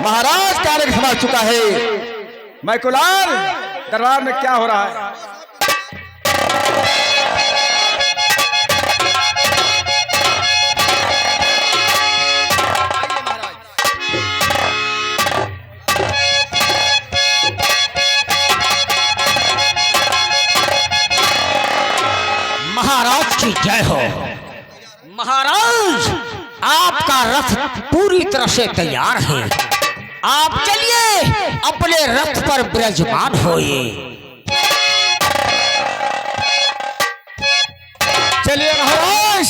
महाराज का आदेश समझ चुका है। मैं कुलाल दरबार में क्या हो रहा है? महाराज की जय हो। महाराज आपका रथ पूरी तरह से तैयार है। आप चलिए अपने रथ पर विराजमान होइए। चलिए महाराज,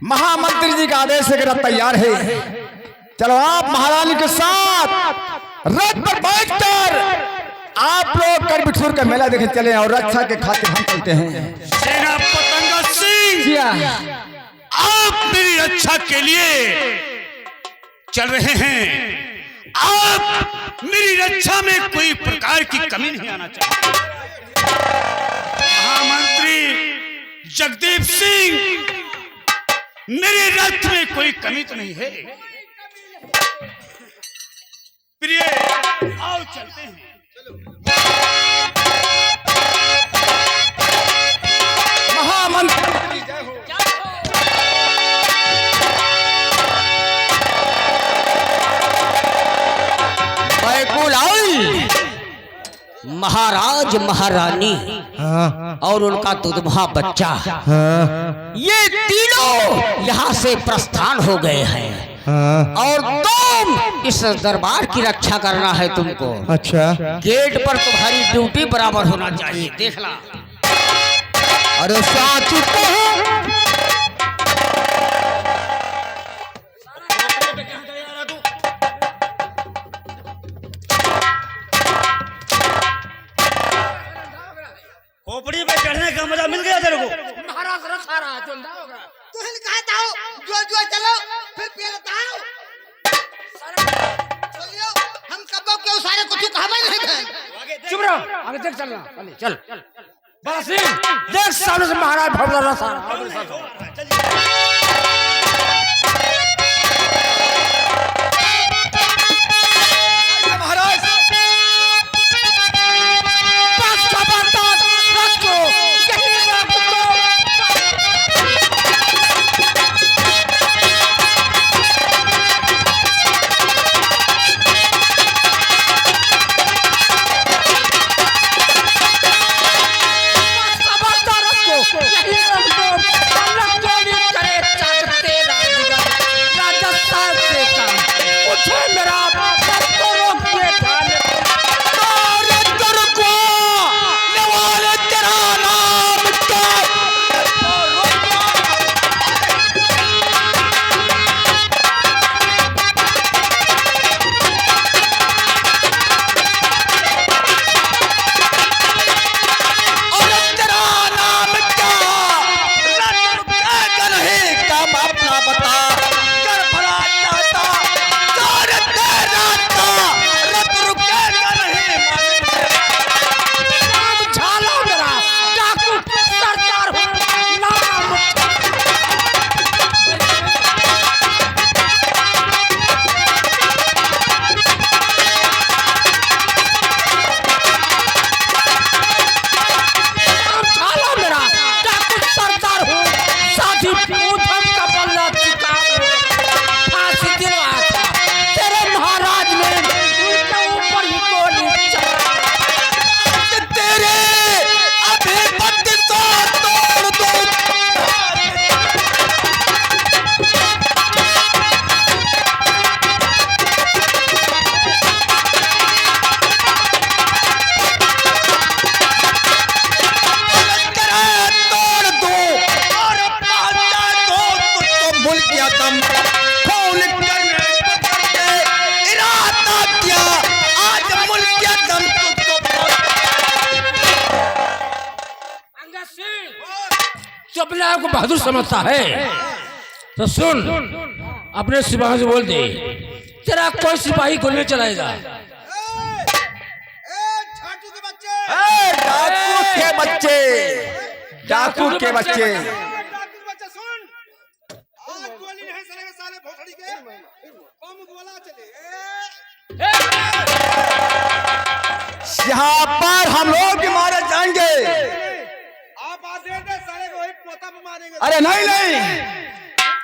महामंत्री जी का आदेश है कि रथ तैयार है। चलो आप महारानी के साथ रथ पर बैठकर आप लोग कर बिठूर का मेला देखे चले और रक्षा के खातिर हम चलते हैं। सेना पतंगा सिंह, आप मेरी रक्षा के लिए चल रहे हैं। आप मेरी रक्षा में कोई प्रकार की कमी नहीं आना चाहिए। महामंत्री जगदीप सिंह, मेरे रथ में कोई कमी तो नहीं है। प्रिय, आओ चलते हैं। महामंत्री जय हो। महाराज महारानी और उनका दुधमा बच्चा, ये तीनों यहाँ से प्रस्थान हो गए हैं और तुम इस दरबार की रक्षा करना है तुमको। अच्छा, गेट पर तुम्हारी ड्यूटी बराबर होना चाहिए। देख ला। अरे साचू खोपड़ी पे चढ़ने का मजा मिल गया तेरे को। महाराज रथ आ रहा है, चल जाओ। तुम कहता हो जो जो चलो फिर पेलता हो। चलियो, हम कब के सारे कुछ कहबे नहीं गए। चुप रहो, आगे देख चलना। चल बासी देख, सामने से महाराज भवला रथ आ रहा है। अपने आप को बहादुर समझता है तो सुन, अपने सिपाही से बोल दे तेरा कोई सिपाही गोली चलाएगा। डाकू के बच्चे सुन, आज गोली नहीं चलेगा साले भोसड़ी के। कम बोला चले यहाँ पर हम लोग भी मारे जाएंगे। आप आदेश दे साले को वही पोता पे मारेंगे। अरे नहीं नहीं,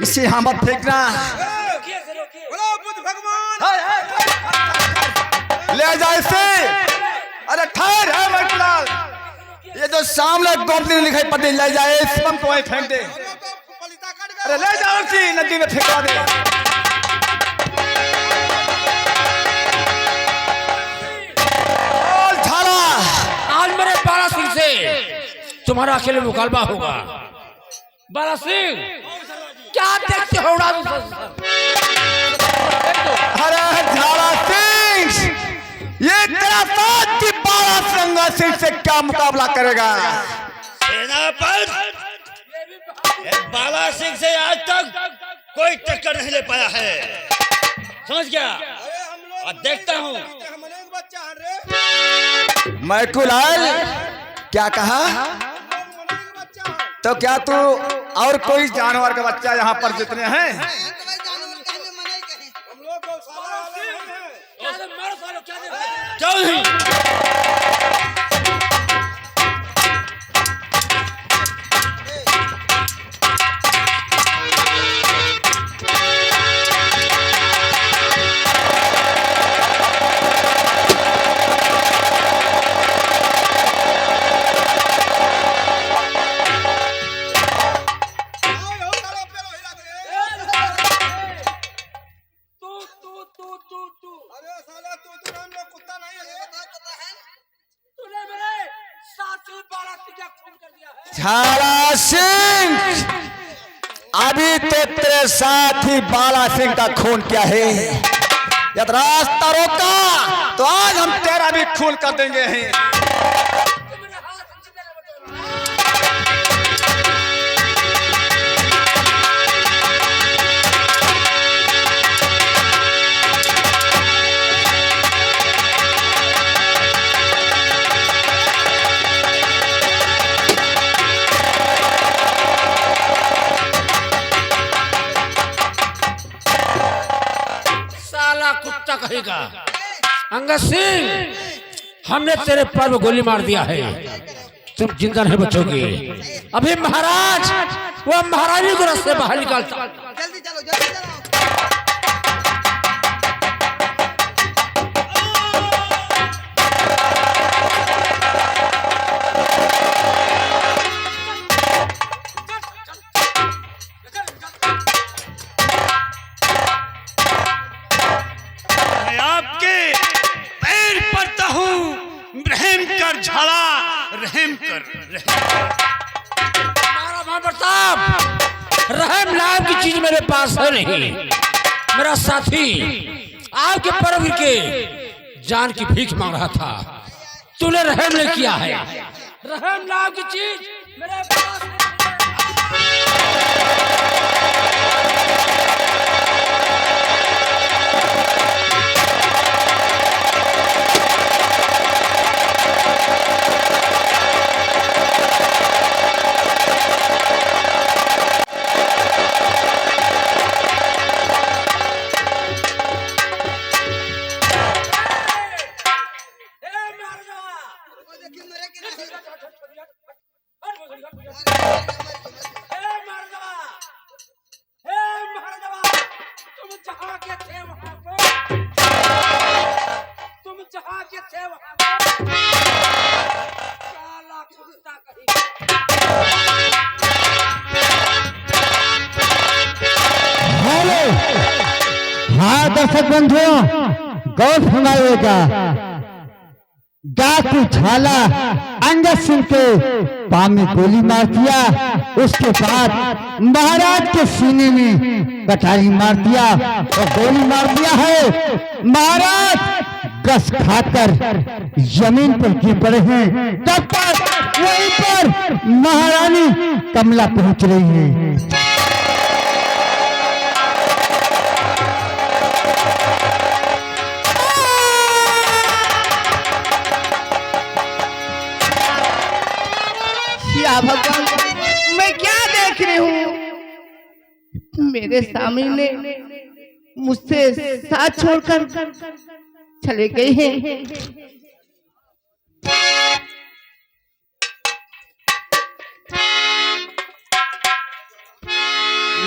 इसे यहाँ मत फेंकना। बोलो बुद्ध भगवान। ले जा इसे। अरे ठहर है मकलाल, ये जो सामने गोपनीय लिखाई पति ले जाए, इस बम को वहीं फेंक दे। पलिता कट गया। अरे ले जाओ उसी नदी में फेंका दे। बोल झाला, आज मेरे बाला सिंह से तुम्हारा अकेले मुकाबला होगा। बाला सिंह क्या देखते हो उड़ा दो। अरे झाला सिंह, ये तेरा साथी बाला सिंह से क्या मुकाबला करेगा? सेनापति, बाला सिंह से आज तक कोई टक्कर नहीं ले पाया है, समझ गया? अब देखता हूँ। बच्चा रे मैकुलाल, क्या कहा? तो क्या तू और कोई जानवर का बच्चा यहाँ पर जितने हैं? हम लोग गौशाला वाले हैं। चौधरी, अरे साला तू नाम में कुत्ता नहीं है। तूने मेरे साथी बाला सिंह का खून कर दिया है। झाला सिंह, अभी तो तेरे साथी बाला सिंह का खून क्या है? यदि रास्ता रोका तो आज हम तेरा भी खून कर देंगे। साला कुत्ता कहेगा। अंगद सिंह, हमने तेरे पर में गोली मार दिया है, तुम जिंदा नहीं बचोगे। अभी महाराज वो महारानी को रास्ते बाहर निकालता। जल्दी चलो जल्दी चलो। मैं आपके पैर पड़ता हूँ, रहम कर झाला, रहम कर, हमारा महाप्रताप, रहम नाम की चीज मेरे पास है नहीं। मेरा साथी आपके पर्व के जान की भीख मांग रहा था, तूने रहम नहीं किया है। रहम नाम की चीज मेरे पास नहीं। देखिए मेरे के नहीं। हेलो, हाँ दर्शक बंधुओं, गौर फरमाइएगा। डाकू झाला अंगद सिंह के पाँव में गोली मार दिया, उसके बाद महाराज के सीने में कटारी मार दिया और गोली मार दिया है। महाराज गस खाकर जमीन पर गिर पड़े हैं। तब तक वहीं पर महारानी कमला पहुंच रही है। या भगवान, मैं क्या देख रही हूँ? मेरे सामने मुझसे साथ छोड़कर चले गए हैं।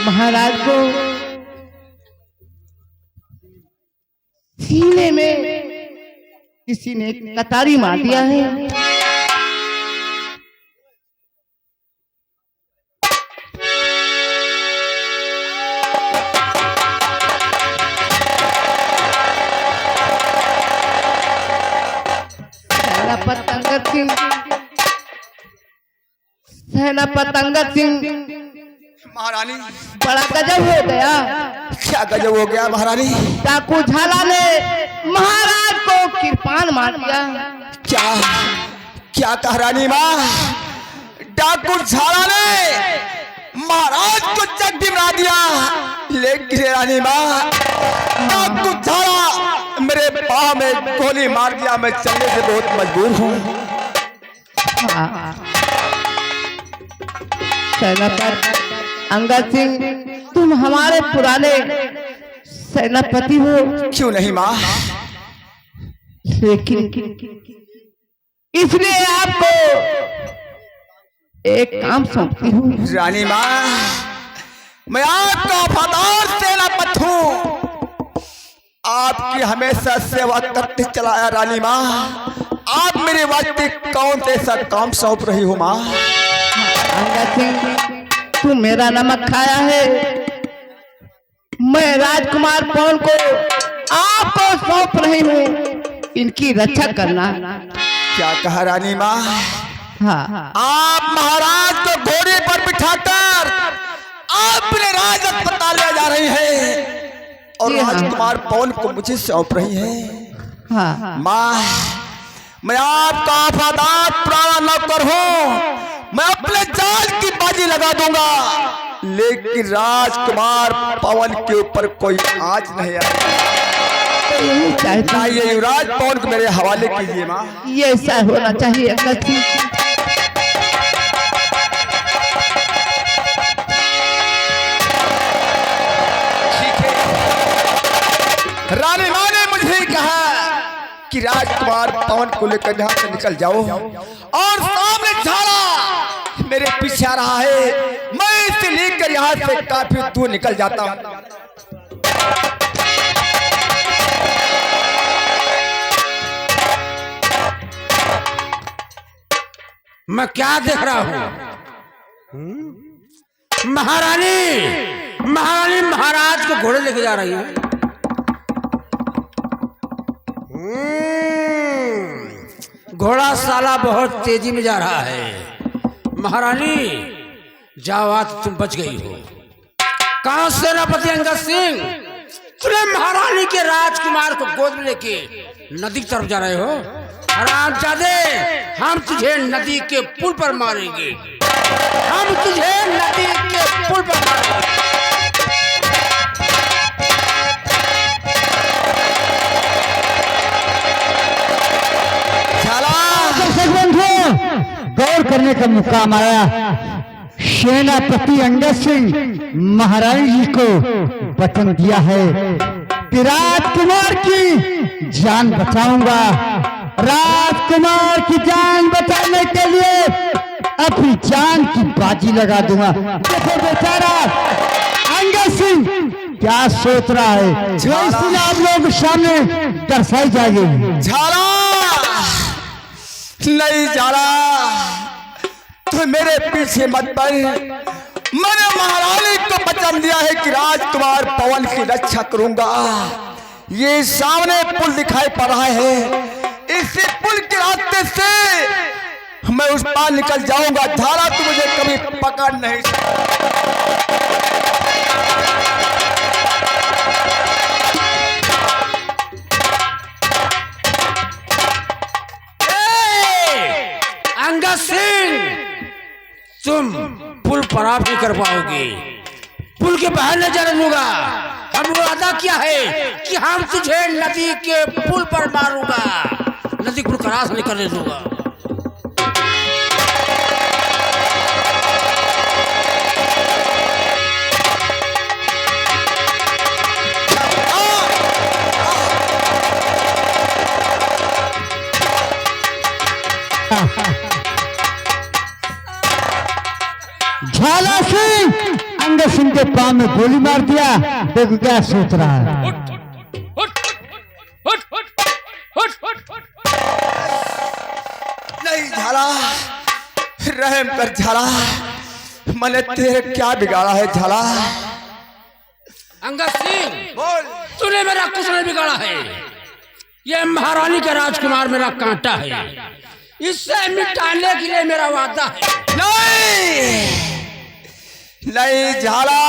महाराज को सीने में किसी ने कतारी मार दिया है। सेनापति अंगद सिंह महारानी बड़ा गजब हो गया। क्या गजब हो गया महारानी? डाकू झाला ने महाराज को कृपान मार दिया। क्या क्या कहा रानी माँ? डाकू झाला ने महाराज को चड्डी बना दिया। लेकिन रानी माँ, डाकू झाला मेरे पाँव में गोली मार दिया। मैं चलने से बहुत मजबूर हूँ। सेनापति अंगद सिंह, तुम हमारे पुराने सेनापति हो। क्यों नहीं माँ? लेकिन इसलिए आपको एक काम सौंपती हूँ। रानी माँ, मैं आपका वफादार सेनापति हूँ। आपकी हमेशा सेवा करते चलाया रानी माँ। आप मेरे वास्ते कौन से ऐसा काम सौंप रही हो माँ? अंगद सिंह, तू मेरा नमक खाया है। मैं राजकुमार पवन को आपको सौंप रही हूँ, इनकी रक्षा करना। क्या कहा रानी माँ? हाँ, आप महाराज को घोड़े पर बिठाकर अपने राज अस्पताल ले जा रही हैं और राजकुमार पवन को मुझे सौंप रही हैं। हाँ, माँ, मैं आपका वफादार पुराना नौकर हूँ। मैं अपने जान की बाजी लगा दूंगा, लेकिन राजकुमार पवन के ऊपर कोई आँच नहीं आएगा। ये युवराज पवन को मेरे हवाले कीजिए माँ। ये ऐसा होना चाहिए अंगद सिंह। रानी माँ ने मुझे कहा कि राजकुमार पवन को लेकर यहाँ से निकल जाओ, और सामने झाला मेरे पीछे आ रहा है। मैं इसे लेकर यहाँ से काफी दूर निकल जाता हूँ। मैं क्या देख रहा हूँ? महारानी महारानी महाराज को घोड़े लेके जा रही है। घोड़ा साला बहुत तेजी में जा रहा है। महारानी जाओ, आज तुम बच गई हो। कहाँ सेनापति अंगद सिंह, तुम महारानी के राजकुमार को गोद में लेके नदी की तरफ जा रहे हो? हरामजादे, हम तुझे नदी के पुल पर मारेंगे। हम तुझे नदी के पुल पर मारेंगे। गौर करने का मुकाम आया। सेनापति अंगद सिंह महारानी जी को वचन दिया है कि राजकुमार की जान बचाऊंगा। राजकुमार की जान बचाने के लिए अपनी जान की बाजी लगा दूंगा। देखो बेचारा अंगद सिंह क्या सोच रहा है, जो इसलिए आप लोग सामने दर्शाई जाएगी। झाला नहीं झाला, तो मेरे पीछे मत पड़। मैंने महारानी को वचन दिया है कि राजकुमार पवन की रक्षा करूंगा। ये सामने पुल दिखाई पड़ रहा है, इसी पुल के रास्ते से मैं उस पार निकल जाऊंगा। झाला तू मुझे कभी पकड़ नहीं सकता। अंगद सिंह, तुम पुल पर आप नहीं कर पाओगे। पुल के बाहर न जाने दूंगा। हमने वादा किया है कि हम तुझे नदी के पुल पर मारूंगा, नदी पुल क्रॉस नहीं करने दूंगा। के पाँव में गोली मार दिया। देखो क्या सोच रहा है। उठ, उठ, उठ, उठ, उठ, उठ, उठ। नहीं झाला, रहम कर झाला, मैंने तेरे क्या बिगाड़ा है झाला? अंगद सिंह, बोल। तूने मेरा कुछ नहीं बिगाड़ा है। ये महारानी का राजकुमार मेरा कांटा है, इससे मिटाने के लिए मेरा वादा है। नहीं नहीं झाला,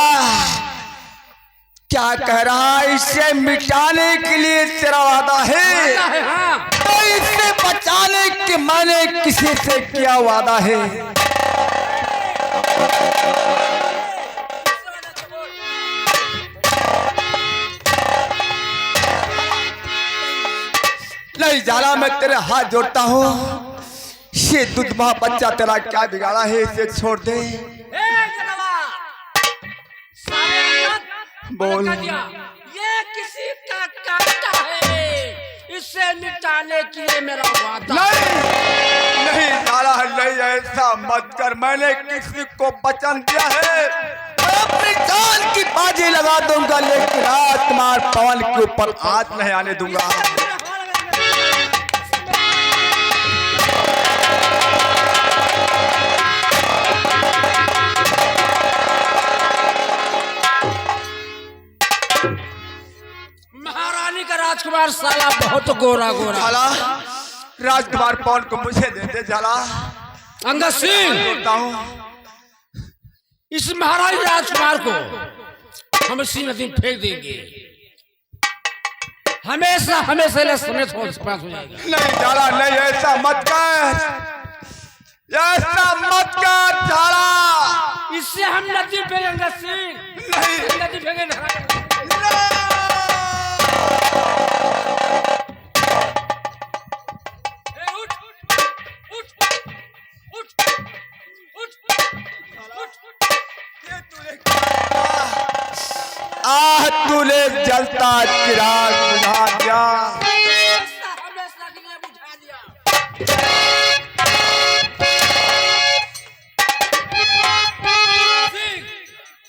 क्या कह रहा है? इससे मिटाने के लिए तेरा वादा है? वादा है, हाँ। तो इससे बचाने के मैंने किसी से किया वादा है? नहीं झाला, मैं तेरे हाथ जोड़ता हूँ, ये दुधमा बच्चा तेरा क्या बिगाड़ा है? इसे छोड़ दे। बोल। ये किसी का कांटा है, इससे मिटाने के लिए मेरा वादा। नहीं नहीं झाला, नहीं ऐसा मत कर। मैंने किसी को वचन दिया है, मैं अपनी जान की बाजी लगा दूंगा, लेकिन राजकुमार पवन के ऊपर हाथ नहीं आने दूंगा। महारानी का राजकुमार साला बहुत गोरा गोरा। झाला, राजकुमार पवन को मुझे दे दे झाला। अंगद सिंह, बोलता हूँ, इस महारानी राजकुमार को हम इसी नदी में फेंक देंगे, हमेशा हमेशा ले समेत हो जाएगा। नहीं झाला, नहीं ऐसा मत कर, ऐसा मत कर झाला। इससे हम नदी फेंकेंगे। अंगद सिंह, नहीं नदी फेंकेंगे। तूने जलता चिराग बुझा दिया।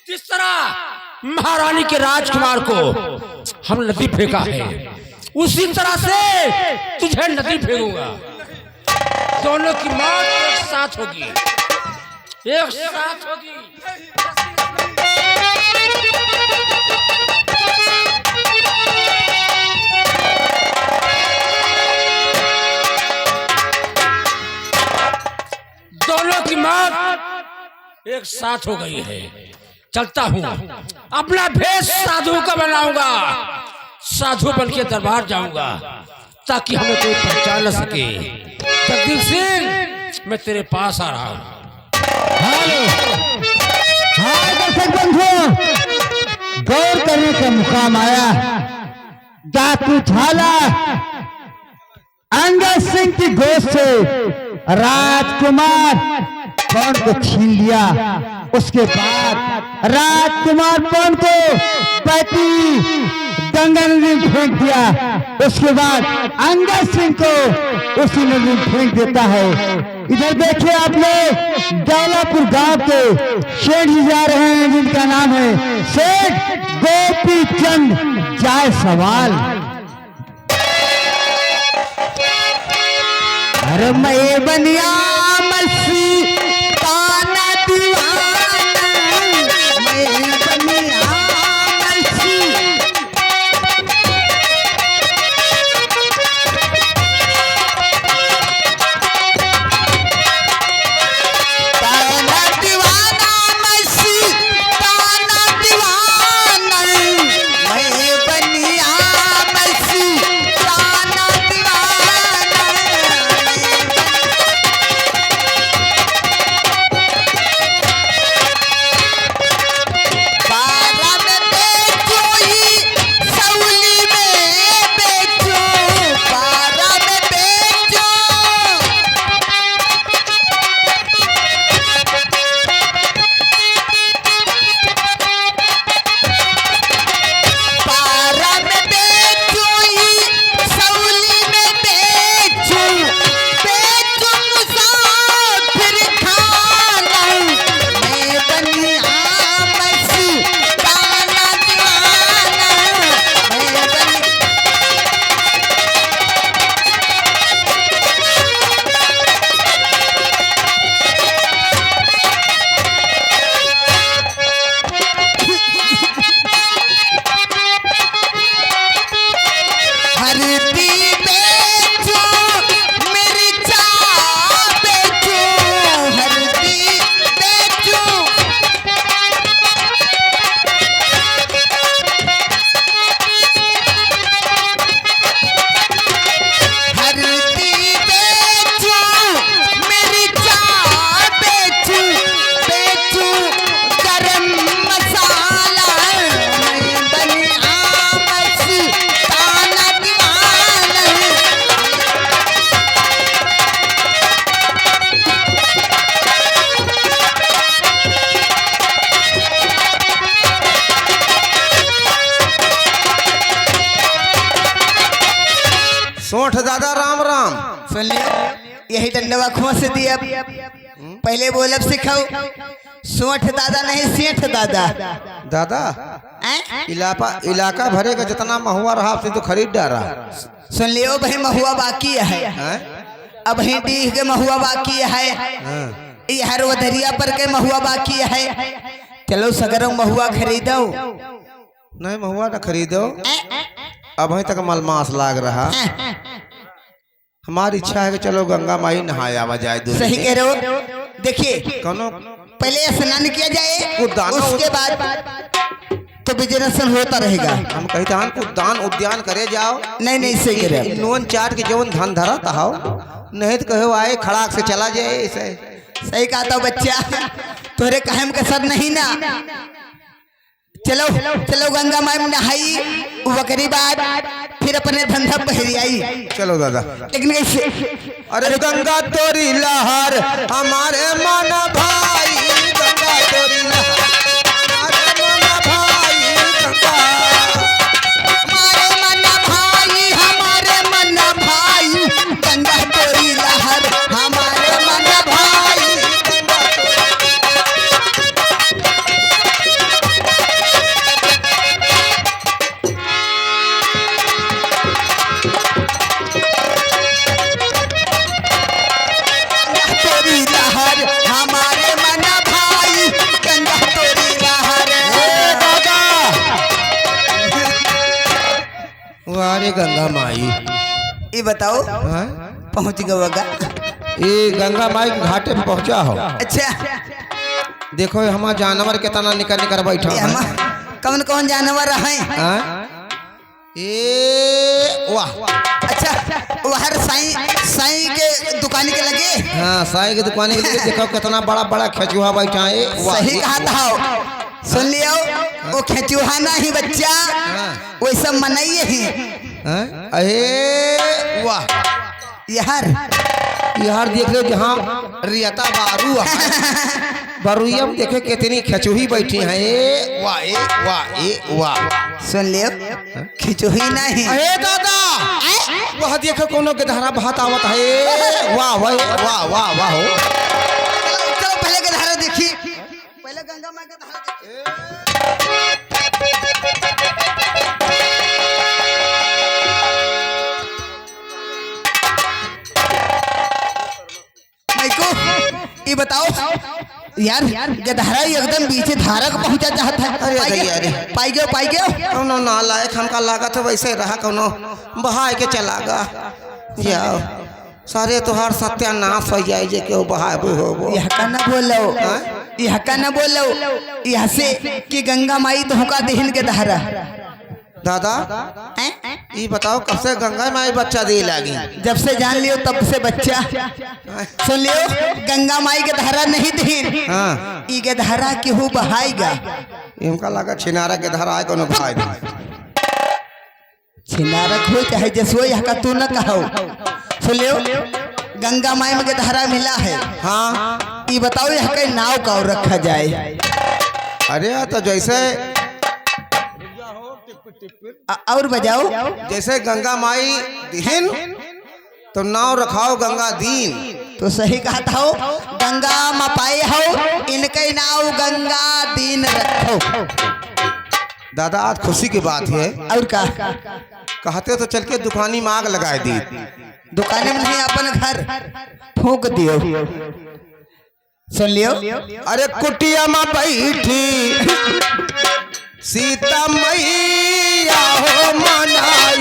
जिस तरह महारानी के राजकुमार को हम नदी फेंका है, उसी तरह से तुझे नदी फेंकूंगा। दोनों की मौत एक साथ होगी, एक साथ होगी। दोनों की मौत एक साथ हो गई है। चलता हूँ, अपना भेष साधु का बनाऊंगा, साधु बन के दरबार जाऊंगा, ताकि हमें कोई पहचान न सके। जगदीप सिंह, मैं तेरे पास आ रहा हूँ। हेलो, हाँ दर्शक बंधुओं, गौर करने का मुकाम आया। डाकू झाला अंगद सिंह की गोद से राजकुमार पवन को छीन लिया। उसके बाद राजकुमार पवन को पति गंगा नदी में फेंक दिया। उसके बाद अंगद सिंह को उसी नदी में फेंक देता है। इधर देखिए आप लोग, दौलापुर गांव के सेठ जी जा रहे हैं, जिनका नाम है सेठ गोपी चंद जायसवाल। अरे मैं बनिया मसी ताना दीवाना, मैं बनिया मसी। ताना दीवाना मसी, ताना दीवाना, मैं बनिया मसी ताना दीवाना। हरदी बेचू मिर्चा बेचू हरदी बेचू हरदी बेचू मिर्चा बेचू बेचू गरम मसाला मैं बनी आमस ताना दीवाना सोठ दादा राम राम। सुन लियो यही डंडवा खोस दिया पहले बोलब सिखाओ सोठ दादा नहीं सेठ दादा दादा हैं? इलाका भरे का जितना महुआ रहा आपसे तो खरीद डाला। सुन लियो भाई महुआ बाकी है हैं? अब ही डीह के महुआ बाकी है हाँ। हर वधरिया पर के महुआ बाकी है चलो सगरों महुआ खरीदो नहीं महुआ ना खरीदो, अभी तक मलमास लाग रहा। हमारी इच्छा है कि चलो गंगा माई नहाया आवा जाए। सही कह रहे हो। देखिए कौनो पहले स्नान किया जाए उद्यान उसके बाद तो बिजनेस होता रहेगा। हम कहते हैं उद्यान उद्यान करे जाओ। नहीं नहीं सही कह रहे हो। नोन चाट के जवन धन धरा हो नहीं तो कहो आए खड़ाक से चला जाए ऐसे। सही कहा था बच्चा तोरे कहम के सर नहीं ना। चलो चलो गंगा माई में नहाई वकरी बाद फिर अपने धंधा पहरी आई। चलो दादा। लेकिन कैसे अरे गंगा तोरी लहर हमारे मन भाई गंगा तोरी लहर हमारे मन भाई गंगा। हमारे मन भाई हमारे मन भाई गंगा तोरी लहर हमारे मन भाई गंगा तोरी लहर हमारे मन भाई गंगा तोरी लहर। वारे गंगा माई। ये बताओ हाँ? पहुंच गवागा। ये गंगा माई के घाटे पे पहुंचा हो। अच्छा देखो हमारा जानवर कितना निकल निकल बैठा ये है। हम कौन कौन जानवर हैं? हाँ? ये वाह। अच्छा वो हर साई साई के दुकान के लगे। हाँ साई की दुकान के लिए देखो कितना बड़ा बड़ा खेचुआ बैठा है। वाह, सही ये- कहा था। सुन लियो वो खेचुहाना ही बच्चा वो सब मनाइए ही हाँ? अहे वाह यार। यार देख लो जहाँ रियता बारू बरुइया में देखे कितनी खचूही बैठी है। ए वाह ए वाह ए वाह। सुन लियो खिचुही नहीं। अरे दादा वह देखो कोनो के धारा बहात आवत है। वाह वाह वाह वाह वाह हो। चलो चलो पहले के धारा देखी पहले गंगा माई का धारा देखी। माइको ये बताओ यार गधारा एकदम बीच धारा को पहुंचा चाहता है। अरे भैया, अरे। पाई गयो कौनो नालायक हमका लागत है वैसे रहा कोनो बहाए के चलागा जाओ सारे तोहार सत्यानाश हो जाए जे क्यों बहाए हो वो। यह का न बोलो यह का न बोलो यहाँ से कि गंगा माई तो हुका देहन के धारा। दादा ये बताओ कब से गंगा माई बच्चा दे लागी। जब से जान लियो तब से बच्चा। सुन लियो गंगा माई के धारा नहीं देहन हाँ ई के धारा केहू बहाएगा। इनका लगा छिनारा के धारा है कोनो भाई दे। छिनारक हो चाहे जसो यह का तू न कहो। सुन लियो गंगा माई में के धारा मिला है। हाँ ये बताओ यह का नाव का रखा जाए। अरे तो जैसे और बजाओ जैसे गंगा माई दीन तो नाव रखाओ गंगा दीन। तो सही कहा था हो गंगा मपाए हो इनके नाव गंगा दीन रखो। दादा आज खुशी की बात है। और का कहते तो चल के दुकानी में आग लगाए दी। दुकाने में नहीं अपन घर फूंक दियो। सुन लियो अरे कुटिया में बैठी सीता मैया हो मनाई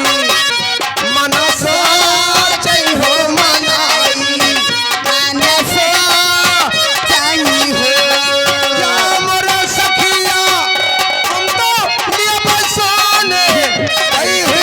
जय हो